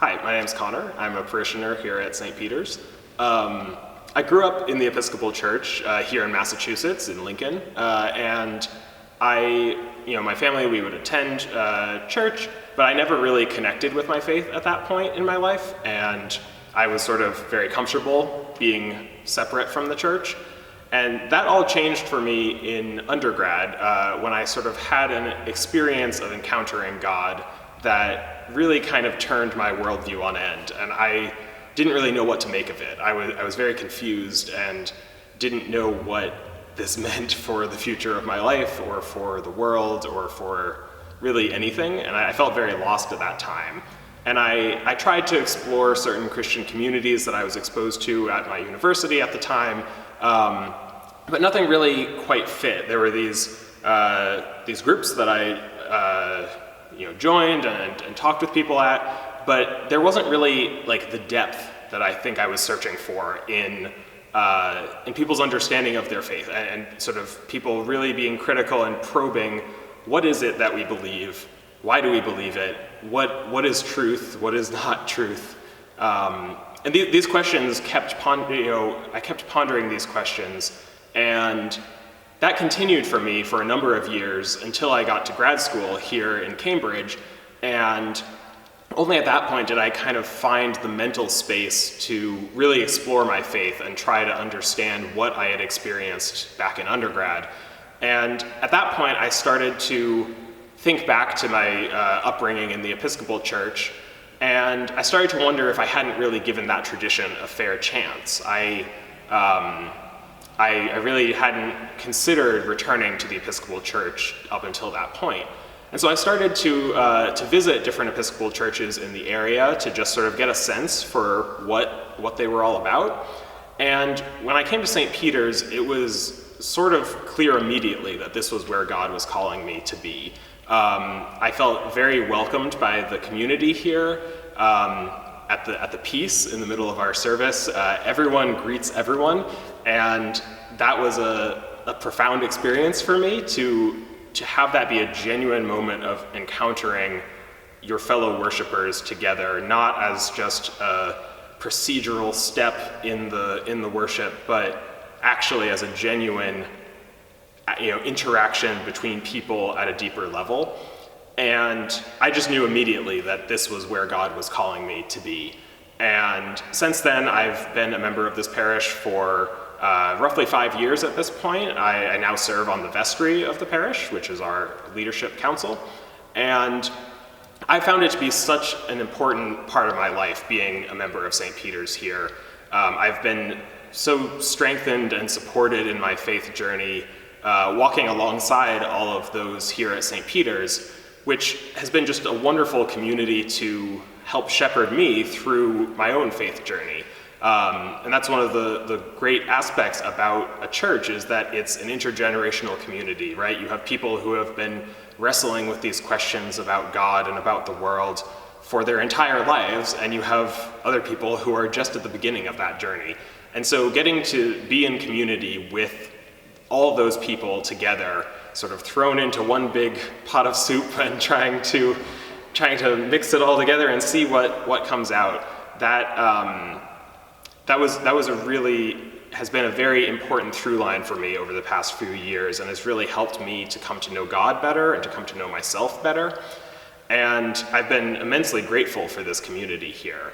Hi, my name's Connor. I'm a parishioner here at St. Peter's. I grew up in the Episcopal Church here in Massachusetts, in Lincoln, and my family, we would attend church, but I never really connected with my faith at that point in my life, and I was sort of very comfortable being separate from the church. And that all changed for me in undergrad when I sort of had an experience of encountering God that really kind of turned my worldview on end. And I didn't really know what to make of it. I was very confused and didn't know what this meant for the future of my life or for the world or for really anything. And I felt very lost at that time. And I tried to explore certain Christian communities that I was exposed to at my university at the time, but nothing really quite fit. There were these groups that I joined and talked with people at, but there wasn't really like the depth that I think I was searching for in people's understanding of their faith, and sort of people really being critical and probing, what is it that we believe? Why do we believe it? What is truth? What is not truth? And these questions I kept pondering these questions, and that continued for me for a number of years until I got to grad school here in Cambridge, and only at that point did I kind of find the mental space to really explore my faith and try to understand what I had experienced back in undergrad. And at that point, I started to think back to my upbringing in the Episcopal Church, and I started to wonder if I hadn't really given that tradition a fair chance. I really hadn't considered returning to the Episcopal Church up until that point. And so I started to visit different Episcopal churches in the area to just sort of get a sense for what they were all about. And when I came to St. Peter's, it was sort of clear immediately that this was where God was calling me to be. I felt very welcomed by the community here. At the peace in the middle of our service, everyone greets everyone, and that was a profound experience for me to have that be a genuine moment of encountering your fellow worshipers together, not as just a procedural step in the worship, but actually as a genuine interaction between people at a deeper level. And I just knew immediately that this was where God was calling me to be. And since then, I've been a member of this parish for roughly 5 years at this point. I now serve on the vestry of the parish, which is our leadership council. And I found it to be such an important part of my life, being a member of St. Peter's here. I've been so strengthened and supported in my faith journey, walking alongside all of those here at St. Peter's, which has been just a wonderful community to help shepherd me through my own faith journey. And that's one of the great aspects about a church, is that it's an intergenerational community, right? You have people who have been wrestling with these questions about God and about the world for their entire lives, and you have other people who are just at the beginning of that journey. And so getting to be in community with all those people together, sort of thrown into one big pot of soup and trying to mix it all together and see what comes out, has been a very important through line for me over the past few years, and has really helped me to come to know God better and to come to know myself better. And I've been immensely grateful for this community here.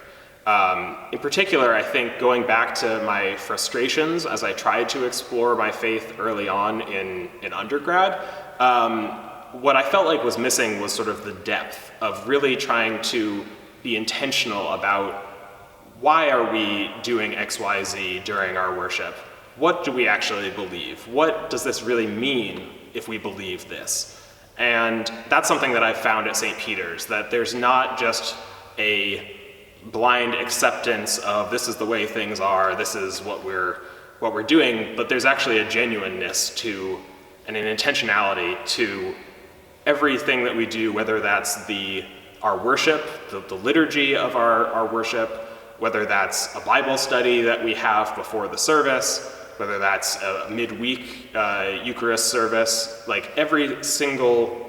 In particular, I think going back to my frustrations as I tried to explore my faith early on in undergrad, what I felt like was missing was sort of the depth of really trying to be intentional about, why are we doing X, Y, Z during our worship? What do we actually believe? What does this really mean if we believe this? And that's something that I've found at St. Peter's, that there's not just a blind acceptance of this is the way things are, this is what we're doing, but there's actually a genuineness to and an intentionality to everything that we do, whether that's our worship, the liturgy of our worship, whether that's a Bible study that we have before the service, whether that's a midweek Eucharist service. Like every single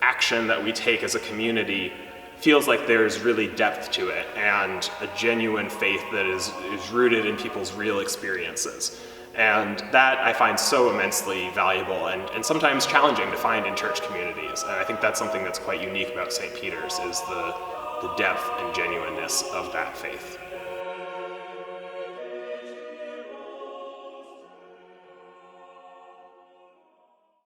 action that we take as a community feels like there's really depth to it and a genuine faith that is rooted in people's real experiences. And that I find so immensely valuable and sometimes challenging to find in church communities. And I think that's something that's quite unique about St. Peter's, is the depth and genuineness of that faith.